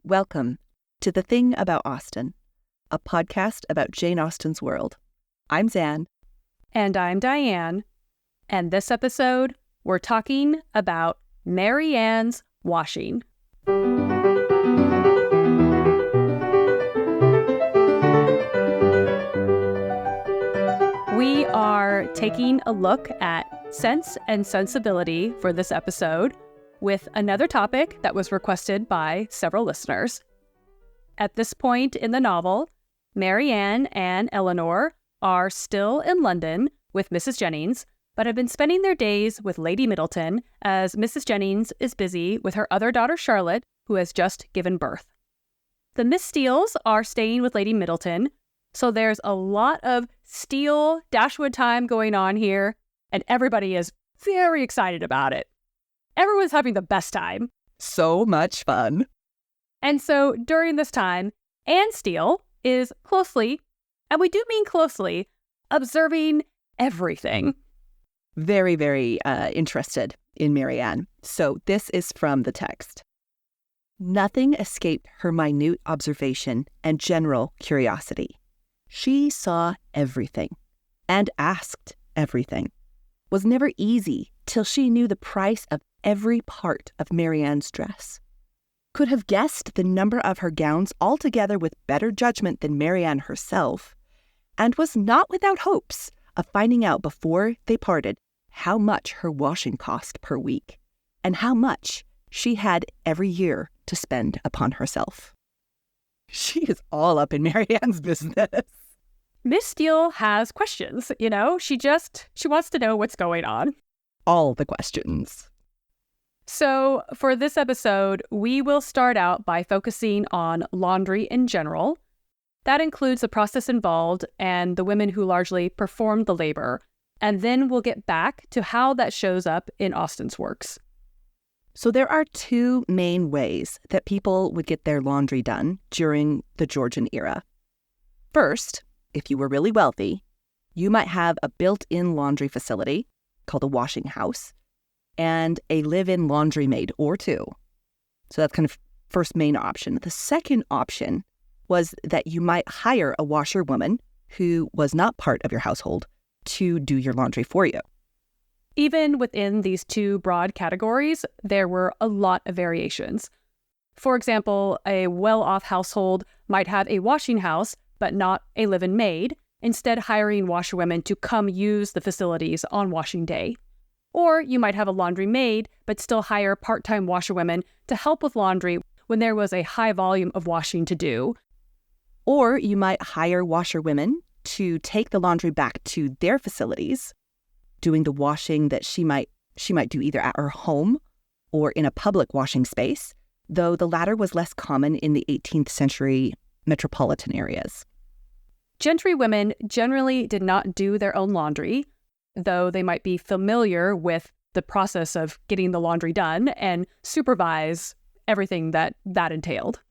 Welcome to The Thing About Austen, a podcast about Jane Austen's world. I'm Zan. And I'm Diane. And this episode, we're talking about Marianne's washing. We are taking a look at Sense and Sensibility for this episode with another topic that was requested by several listeners. At this point in the novel, Marianne and Eleanor are still in London with Mrs. Jennings, but have been spending their days with Lady Middleton as Mrs. Jennings is busy with her other daughter Charlotte, who has just given birth. The Miss Steeles are staying with Lady Middleton, so there's a lot of Steele Dashwood time going on here, and everybody is very excited about it. Everyone's having the best time. So much fun. And so during this time, Anne Steele is closely, and we do mean closely, observing everything. Very, very interested in Marianne. So this is from the text. Nothing escaped her minute observation and general curiosity. She saw everything and asked everything. Was never easy till she knew the price of every part of Marianne's dress. Could have guessed the number of her gowns altogether with better judgment than Marianne herself, and was not without hopes of finding out before they parted how much her washing cost per week, and how much she had every year to spend upon herself. She is all up in Marianne's business. Miss Steele has questions, she wants to know what's going on. All the questions. So for this episode, we will start out by focusing on laundry in general. That includes the process involved and the women who largely performed the labor. And then we'll get back to how that shows up in Austen's works. So there are two main ways that people would get their laundry done during the Georgian era. First, if you were really wealthy, you might have a built-in laundry facility called a washing house and a live-in laundry maid or two. So that's kind of first main option. The second option was that you might hire a washerwoman who was not part of your household to do your laundry for you. Even within these two broad categories, there were a lot of variations. For example, a well-off household might have a washing house, but not a live-in maid, instead hiring washerwomen to come use the facilities on washing day. Or you might have a laundry maid, but still hire part-time washerwomen to help with laundry when there was a high volume of washing to do. Or you might hire washerwomen to take the laundry back to their facilities, doing the washing that she might do either at her home or in a public washing space, though the latter was less common in the 18th century metropolitan areas. Gentry women generally did not do their own laundry, though they might be familiar with the process of getting the laundry done and supervise everything that entailed.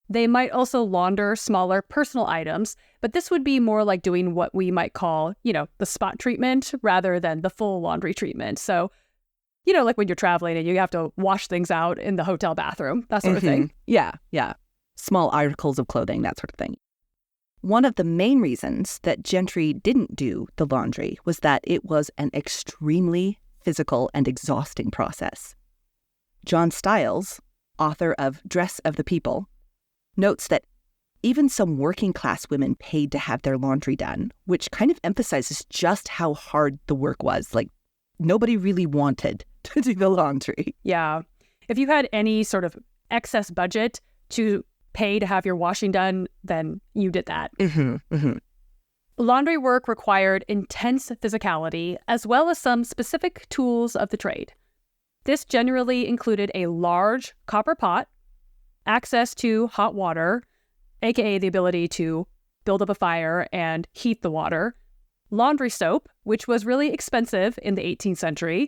They might also launder smaller personal items, but this would be more like doing what we might call, the spot treatment rather than the full laundry treatment. So, like when you're traveling and you have to wash things out in the hotel bathroom, that sort of thing. Yeah. Small articles of clothing, that sort of thing. One of the main reasons that gentry didn't do the laundry was that it was an extremely physical and exhausting process. John Styles, author of Dress of the People, notes that even some working-class women paid to have their laundry done, which kind of emphasizes just how hard the work was. Like, nobody really wanted to do the laundry. Yeah. If you had any sort of excess budget to pay to have your washing done, then you did that. Laundry work required intense physicality, as well as some specific tools of the trade. This generally included a large copper pot, access to hot water, aka the ability to build up a fire and heat the water, laundry soap, which was really expensive in the 18th century,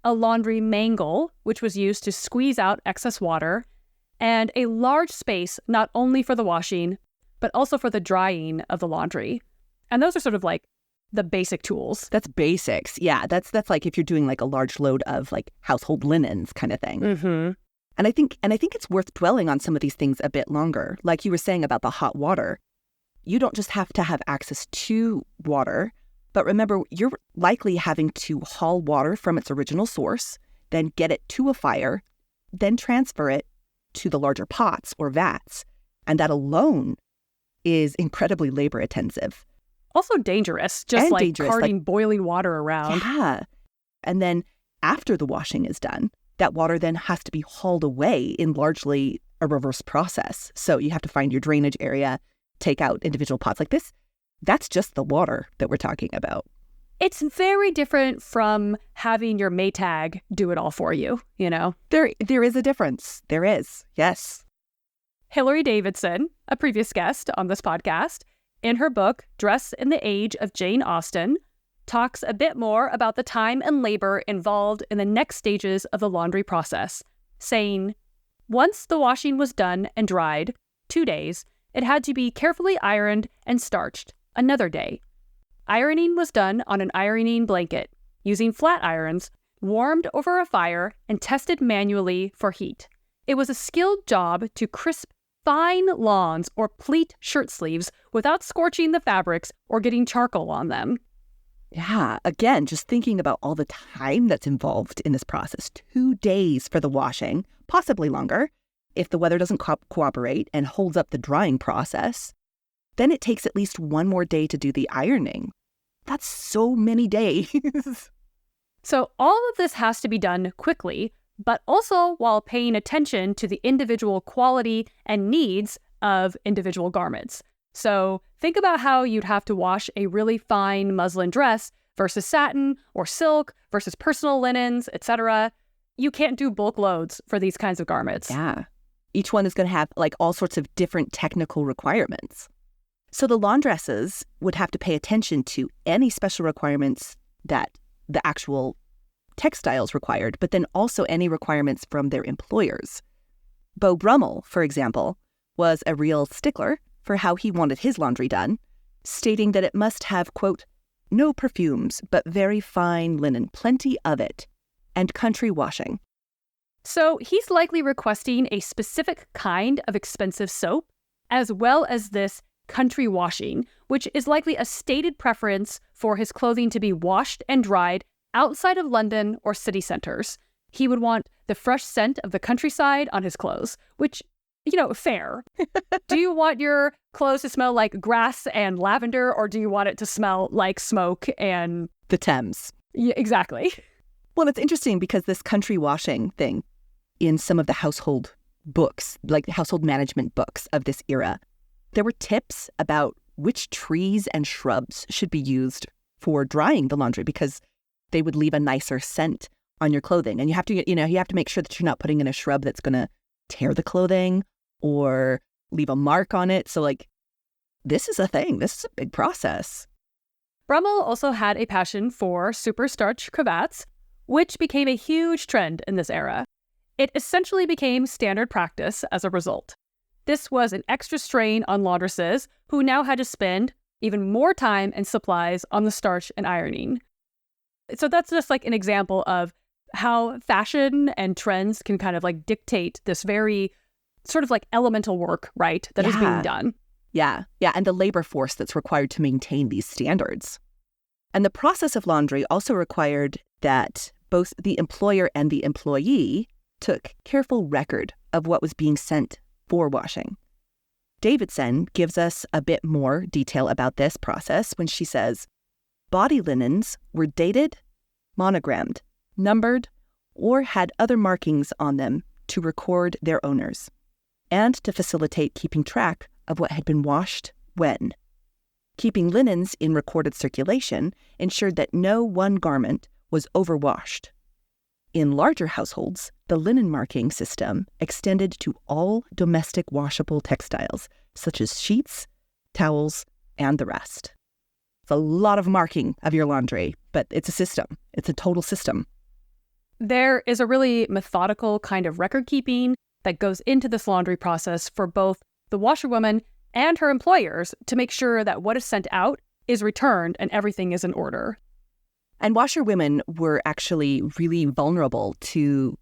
a laundry mangle, which was used to squeeze out excess water, and a large space not only for the washing, but also for the drying of the laundry. And those are sort of like the basic tools. That's basics. Yeah, that's like if you're doing like a large load of like household linens kind of thing. And I think it's worth dwelling on some of these things a bit longer. Like you were saying about the hot water. You don't just have to have access to water, but remember, you're likely having to haul water from its original source, then get it to a fire, then transfer it to the larger pots or vats. And that alone is incredibly labor intensive. Also dangerous, just like dangerous, carting boiling water around. Yeah. And then after the washing is done, that water then has to be hauled away in largely a reverse process. So you have to find your drainage area, take out individual pots like this. That's just the water that we're talking about. It's very different from having your Maytag do it all for you, you know? There is a difference. There is, yes. Hilary Davidson, a previous guest on this podcast, in her book, Dress in the Age of Jane Austen, talks a bit more about the time and labor involved in the next stages of the laundry process, saying, once the washing was done and dried, 2 days, it had to be carefully ironed and starched, another day. Ironing was done on an ironing blanket, using flat irons, warmed over a fire, and tested manually for heat. It was a skilled job to crisp fine lawns or pleat shirt sleeves without scorching the fabrics or getting charcoal on them. Yeah, again, just thinking about all the time that's involved in this process. 2 days for the washing, possibly longer, if the weather doesn't cooperate and holds up the drying process. Then it takes at least 1 more day to do the ironing. That's so many days. So all of this has to be done quickly, but also while paying attention to the individual quality and needs of individual garments. So think about how you'd have to wash a really fine muslin dress versus satin or silk versus personal linens, etc. You can't do bulk loads for these kinds of garments. Yeah. Each one is going to have like all sorts of different technical requirements. So the laundresses would have to pay attention to any special requirements that the actual textiles required, but then also any requirements from their employers. Beau Brummel, for example, was a real stickler for how he wanted his laundry done, stating that it must have, quote, no perfumes, but very fine linen, plenty of it, and country washing. So he's likely requesting a specific kind of expensive soap, as well as this country washing, which is likely a stated preference for his clothing to be washed and dried outside of London or city centers. He would want the fresh scent of the countryside on his clothes, which, you know, fair. Do you want your clothes to smell like grass and lavender, or do you want it to smell like smoke and... the Thames. Yeah, exactly. Well, it's interesting because this country washing thing in some of the household books, like the household management books of this era, there were tips about which trees and shrubs should be used for drying the laundry because they would leave a nicer scent on your clothing. And you have to make sure that you're not putting in a shrub that's going to tear the clothing or leave a mark on it. So like, this is a thing. This is a big process. Brummel also had a passion for super starch cravats, which became a huge trend in this era. It essentially became standard practice as a result. This was an extra strain on laundresses who now had to spend even more time and supplies on the starch and ironing. So that's just like an example of how fashion and trends can kind of like dictate this very sort of like elemental work, right, that is being done. Yeah, and the labor force that's required to maintain these standards. And the process of laundry also required that both the employer and the employee took careful record of what was being sent for washing. Davidson gives us a bit more detail about this process when she says, body linens were dated, monogrammed, numbered, or had other markings on them to record their owners, and to facilitate keeping track of what had been washed when. Keeping linens in recorded circulation ensured that no one garment was overwashed. In larger households, the linen marking system extended to all domestic washable textiles, such as sheets, towels, and the rest. It's a lot of marking of your laundry, but it's a system. It's a total system. There is a really methodical kind of record keeping that goes into this laundry process for both the washerwoman and her employers to make sure that what is sent out is returned and everything is in order. And washerwomen were actually really vulnerable to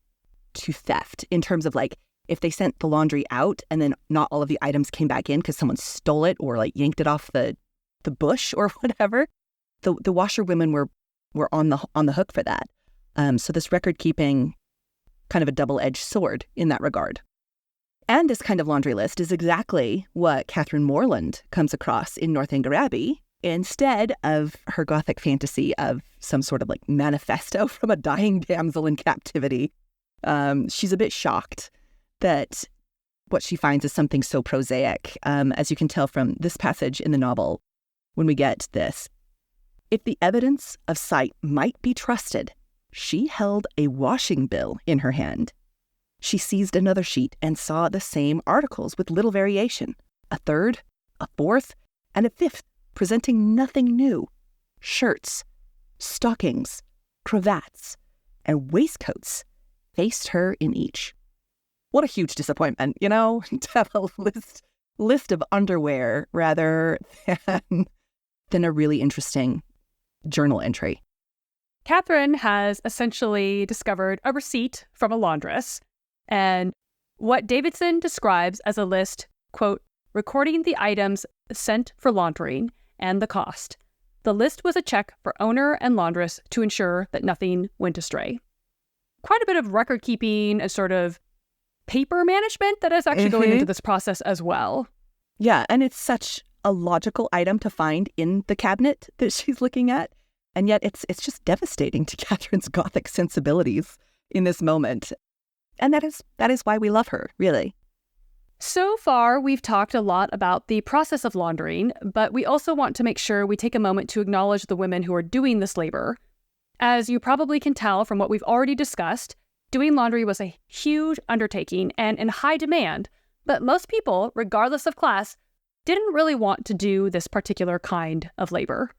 to theft in terms of like if they sent the laundry out and then not all of the items came back in because someone stole it or like yanked it off the bush or whatever. The washerwomen were on the hook for that. So this record keeping kind of a double-edged sword in that regard. And this kind of laundry list is exactly what Catherine Morland comes across in Northanger Abbey instead of her Gothic fantasy of some sort of like manifesto from a dying damsel in captivity. She's a bit shocked that what she finds is something so prosaic, as you can tell from this passage in the novel when we get this. If the evidence of sight might be trusted, she held a washing bill in her hand. She seized another sheet and saw the same articles with little variation, a third, a fourth, and a fifth, presenting nothing new. Shirts, stockings, cravats, and waistcoats faced her in each. What a huge disappointment, to have a list of underwear rather than a really interesting journal entry. Catherine has essentially discovered a receipt from a laundress, and what Davidson describes as a list, quote, recording the items sent for laundering and the cost. The list was a check for owner and laundress to ensure that nothing went astray. Quite a bit of record keeping and sort of paper management that is actually going into this process as well. Yeah, and it's such a logical item to find in the cabinet that she's looking at. And yet it's just devastating to Catherine's Gothic sensibilities in this moment. And that is why we love her, really. So far, we've talked a lot about the process of laundering, but we also want to make sure we take a moment to acknowledge the women who are doing this labor. As you probably can tell from what we've already discussed, doing laundry was a huge undertaking and in high demand, but most people, regardless of class, didn't really want to do this particular kind of labor.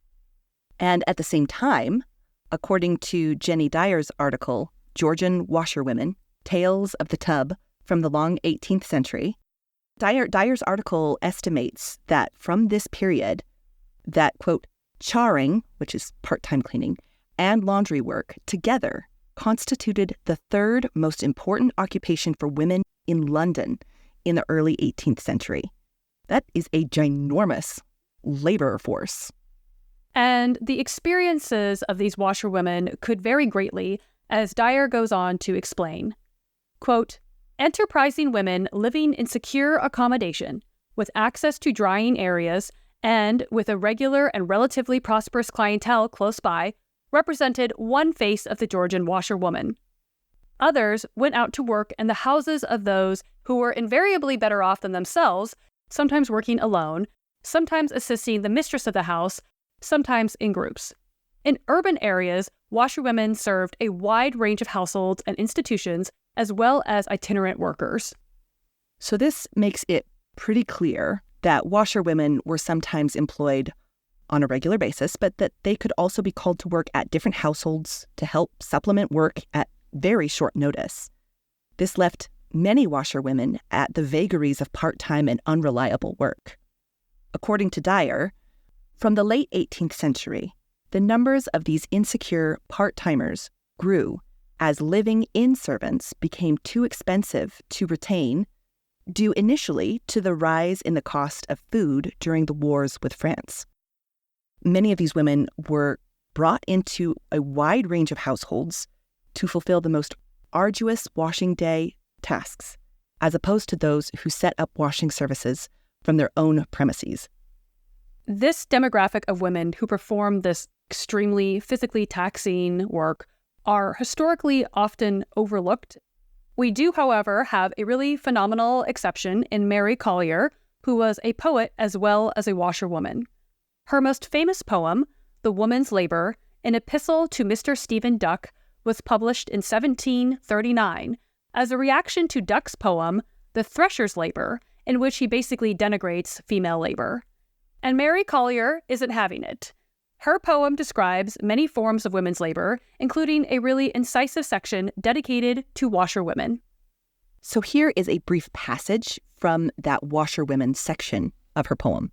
And at the same time, according to Jenny Dyer's article, Georgian Washerwomen, Tales of the Tub from the Long 18th Century, Dyer's article estimates that from this period, that, quote, charring, which is part-time cleaning, and laundry work together constituted the third most important occupation for women in London in the early 18th century. That is a ginormous labor force. And the experiences of these washerwomen could vary greatly, as Dyer goes on to explain. Quote, enterprising women living in secure accommodation, with access to drying areas, and with a regular and relatively prosperous clientele close by, represented one face of the Georgian washerwoman. Others went out to work in the houses of those who were invariably better off than themselves, sometimes working alone, sometimes assisting the mistress of the house, sometimes in groups. In urban areas, washerwomen served a wide range of households and institutions, as well as itinerant workers. So this makes it pretty clear that washerwomen were sometimes employed on a regular basis, but that they could also be called to work at different households to help supplement work at very short notice. This left many washerwomen at the vagaries of part-time and unreliable work. According to Dyer, from the late 18th century, the numbers of these insecure part-timers grew as living-in servants became too expensive to retain, due initially to the rise in the cost of food during the wars with France. Many of these women were brought into a wide range of households to fulfill the most arduous washing day tasks, as opposed to those who set up washing services from their own premises. This demographic of women who perform this extremely physically taxing work are historically often overlooked. We do, however, have a really phenomenal exception in Mary Collier, who was a poet as well as a washerwoman. Her most famous poem, The Woman's Labor, an epistle to Mr. Stephen Duck, was published in 1739 as a reaction to Duck's poem, The Thresher's Labor, in which he basically denigrates female labor. And Mary Collier isn't having it. Her poem describes many forms of women's labor, including a really incisive section dedicated to washerwomen. So here is a brief passage from that washerwomen section of her poem.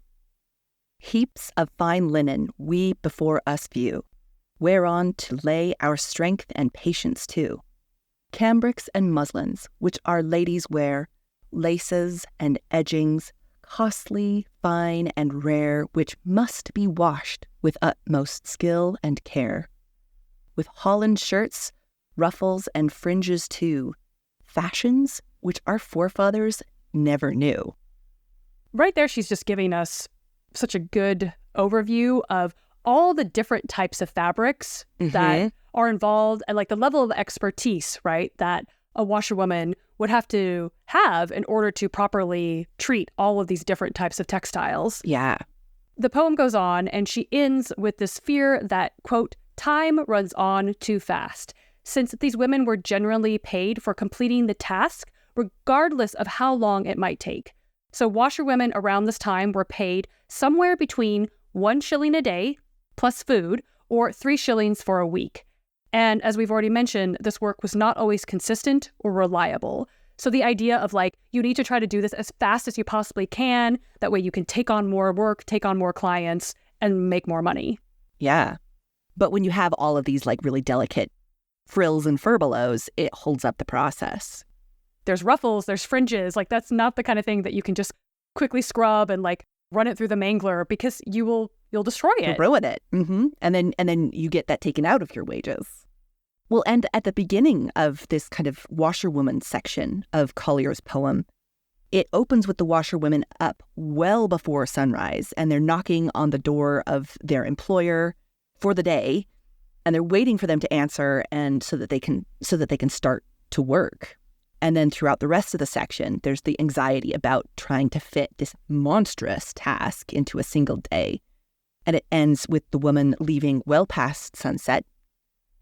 Heaps of fine linen we before us view, whereon to lay our strength and patience too. cambrics and muslins, which our ladies wear, laces and edgings, costly, fine, and rare, which must be washed with utmost skill and care. With holland shirts, ruffles, and fringes too, fashions which our forefathers never knew. Right there, she's just giving us such a good overview of all the different types of fabrics that are involved and like the level of expertise, right, that a washerwoman would have to have in order to properly treat all of these different types of textiles. Yeah. The poem goes on and she ends with this fear that, quote, time runs on too fast, since these women were generally paid for completing the task regardless of how long it might take. So washerwomen around this time were paid somewhere between 1 shilling a day plus food or 3 shillings for a week. And as we've already mentioned, this work was not always consistent or reliable. So the idea of like, you need to try to do this as fast as you possibly can. That way you can take on more work, take on more clients, and make more money. Yeah. But when you have all of these like really delicate frills and furbelows, it holds up the process. There's ruffles, there's fringes. Like that's not the kind of thing that you can just quickly scrub and like run it through the mangler because you'll destroy it. You'll ruin it. And then you get that taken out of your wages. Well, and at the beginning of this kind of washerwoman section of Collier's poem, it opens with the washerwomen up well before sunrise, and they're knocking on the door of their employer for the day, and they're waiting for them to answer, and so that they can start to work. And then throughout the rest of the section, there's the anxiety about trying to fit this monstrous task into a single day. And it ends with the woman leaving well past sunset,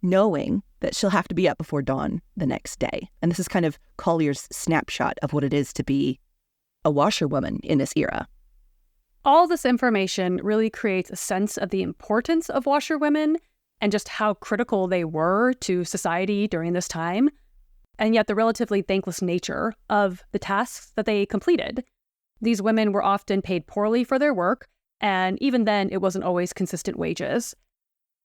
knowing that she'll have to be up before dawn the next day. And this is kind of Collier's snapshot of what it is to be a washerwoman in this era. All this information really creates a sense of the importance of washerwomen and just how critical they were to society during this time, and yet the relatively thankless nature of the tasks that they completed. These women were often paid poorly for their work, and even then, it wasn't always consistent wages.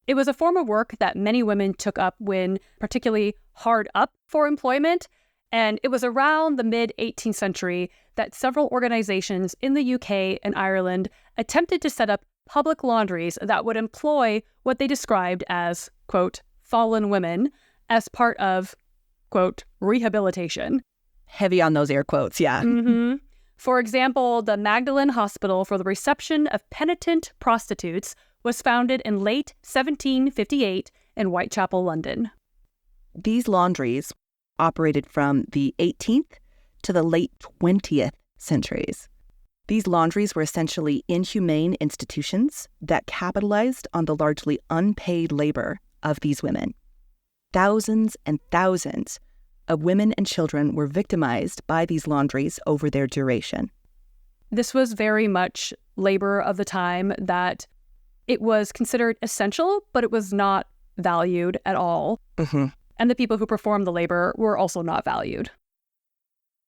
It was a form of work that many women took up when particularly hard up for employment, and it was around the mid-18th century that several organizations in the UK and Ireland attempted to set up public laundries that would employ what they described as, quote, fallen women as part of, quote, rehabilitation. Heavy on those air quotes, yeah. For example, the Magdalen Hospital for the Reception of Penitent Prostitutes was founded in late 1758 in Whitechapel, London. These laundries operated from the 18th to the late 20th centuries. These laundries were essentially inhumane institutions that capitalized on the largely unpaid labor of these women. Thousands and thousands of women and children were victimized by these laundries over their duration. This was very much labor of the time that it was considered essential, but it was not valued at all. And the people who performed the labor were also not valued.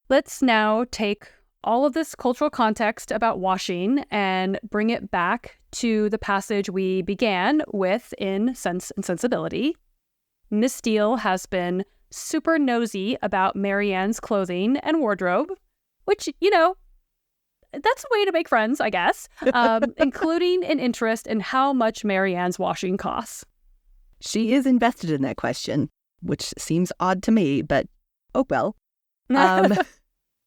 Let's now take all of this cultural context about washing and bring it back to the passage we began with in Sense and Sensibility. Miss Steele has been super nosy about Marianne's clothing and wardrobe, which, you know, that's a way to make friends, I guess, including an interest in how much Marianne's washing costs. She is invested in that question, which seems odd to me, but oh well.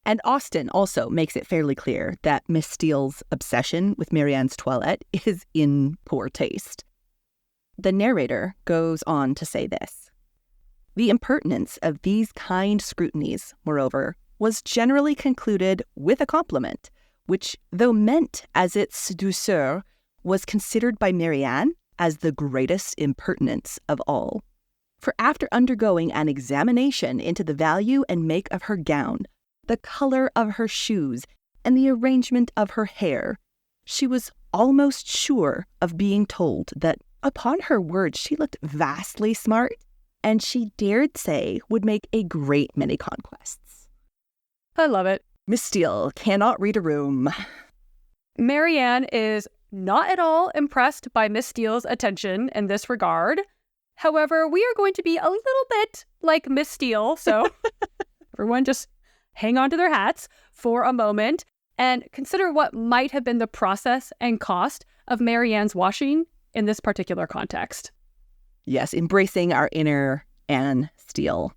And Austen also makes it fairly clear that Miss Steele's obsession with Marianne's toilette is in poor taste. The narrator goes on to say this. The impertinence of these kind scrutinies, moreover, was generally concluded with a compliment, which, though meant as its douceur, was considered by Marianne as the greatest impertinence of all. For after undergoing an examination into the value and make of her gown, the color of her shoes, and the arrangement of her hair, she was almost sure of being told that, upon her word, she looked vastly smart, and she dared say would make a great many conquests. I love it. Miss Steele cannot read a room. Marianne is not at all impressed by Miss Steele's attention in this regard. However, we are going to be a little bit like Miss Steele, so everyone just hang on to their hats for a moment and consider what might have been the process and cost of Marianne's washing in this particular context. Yes, embracing our inner Anne Steele.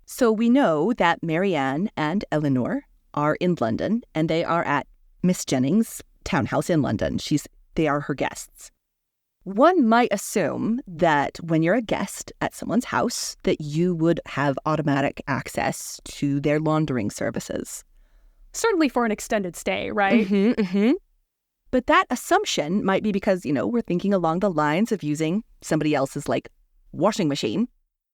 So we know that Marianne and Eleanor are in London, and they are at Miss Jennings' townhouse in London. They are her guests. One might assume that when you're a guest at someone's house, that you would have automatic access to their laundering services. Certainly for an extended stay, right? Mm-hmm, mm-hmm. But that assumption might be because, we're thinking along the lines of using somebody else's, washing machine,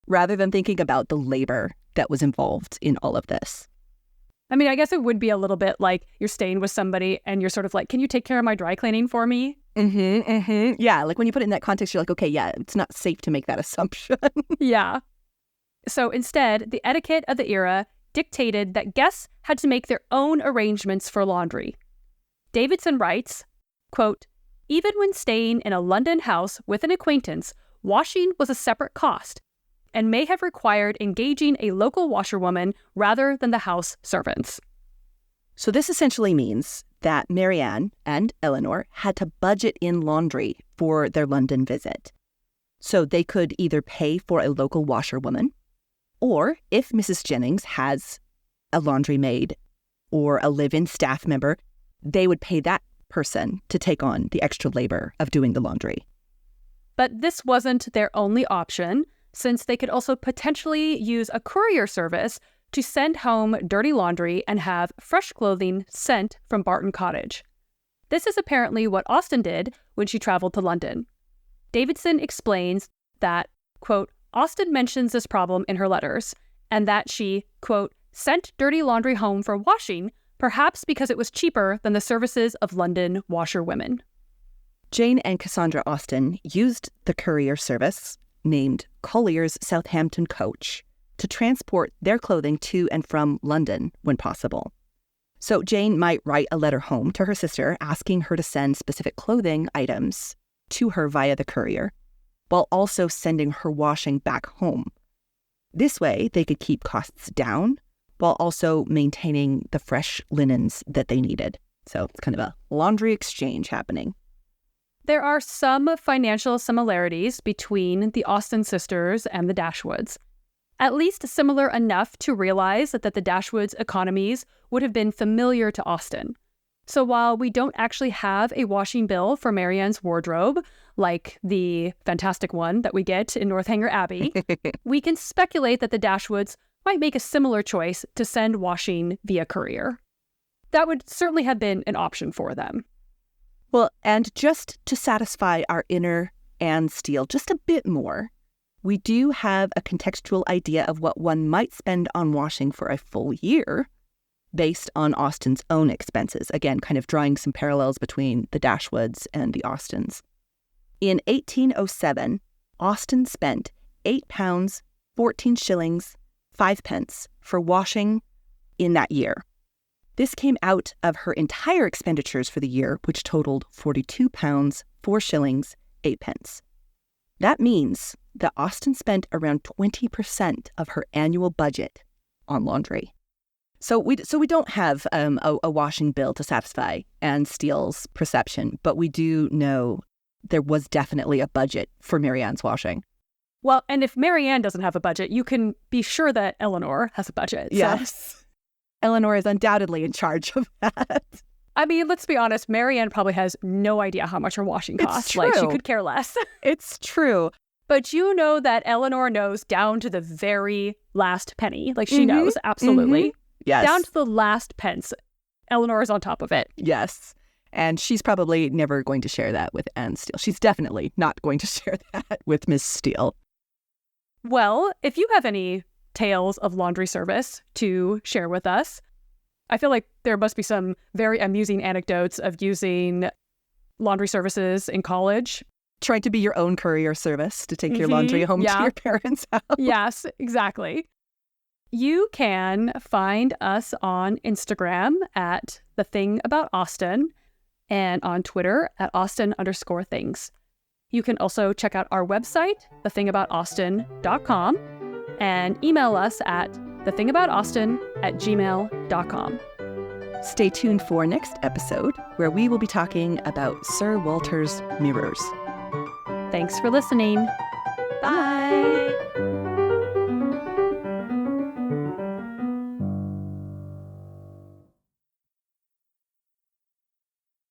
rather than thinking about the labor that was involved in all of this. I mean, I guess it would be a little bit like you're staying with somebody and you're sort of like, can you take care of my dry cleaning for me? Mm-hmm, mm-hmm. Yeah, when you put it in that context, you're like, okay, yeah, it's not safe to make that assumption. Yeah. So instead, the etiquette of the era dictated that guests had to make their own arrangements for laundry. Davidson writes, quote, "Even when staying in a London house with an acquaintance, washing was a separate cost and may have required engaging a local washerwoman rather than the house servants." So this essentially means that Marianne and Eleanor had to budget in laundry for their London visit. So they could either pay for a local washerwoman, or if Mrs. Jennings has a laundry maid or a live-in staff member, they would pay that person to take on the extra labor of doing the laundry. But this wasn't their only option, since they could also potentially use a courier service to send home dirty laundry and have fresh clothing sent from Barton Cottage. This is apparently what Austen did when she traveled to London. Davidson explains that, quote, Austen mentions this problem in her letters, and that she, quote, sent dirty laundry home for washing, perhaps because it was cheaper than the services of London washerwomen. Jane and Cassandra Austen used the courier service, named Collier's Southampton Coach, to transport their clothing to and from London when possible. So Jane might write a letter home to her sister asking her to send specific clothing items to her via the courier, while also sending her washing back home. This way, they could keep costs down while also maintaining the fresh linens that they needed. So it's kind of a laundry exchange happening. There are some financial similarities between the Austen sisters and the Dashwoods, at least similar enough to realize that the Dashwoods' economies would have been familiar to Austen. So while we don't actually have a washing bill for Marianne's wardrobe, like the fantastic one that we get in Northanger Abbey, we can speculate that the Dashwoods might make a similar choice to send washing via courier. That would certainly have been an option for them. Well, and just to satisfy our inner Anne Steele just a bit more, we do have a contextual idea of what one might spend on washing for a full year based on Austen's own expenses. Again, kind of drawing some parallels between the Dashwoods and the Austens. In 1807, Austen spent £8, 14 shillings, 5 pence for washing in that year. This came out of her entire expenditures for the year, which totaled £42, 4 shillings, 8 pence. That means that Austen spent around 20% of her annual budget on laundry. So we don't have a washing bill to satisfy Anne Steele's perception, but we do know there was definitely a budget for Marianne's washing. Well, and if Marianne doesn't have a budget, you can be sure that Eleanor has a budget. Yes. So. Eleanor is undoubtedly in charge of that. I mean, let's be honest, Marianne probably has no idea how much her washing costs. It's true. Like, she could care less. It's true. But you know that Eleanor knows down to the very last penny. Like, she knows, absolutely. Mm-hmm. Yes. Down to the last pence. Eleanor is on top of it. Yes. And she's probably never going to share that with Anne Steele. She's definitely not going to share that with Miss Steele. Well, if you have any tales of laundry service to share with us, I feel like there must be some very amusing anecdotes of using laundry services in college. Trying to be your own courier service to take your laundry home to your parents' house. Yes, exactly. You can find us on Instagram at The Thing About Austen and on Twitter at Austen_things. You can also check out our website, thethingaboutaustin.com, and email us at thethingaboutaustin@gmail.com. Stay tuned for next episode, where we will be talking about Sir Walter's mirrors. Thanks for listening. Bye.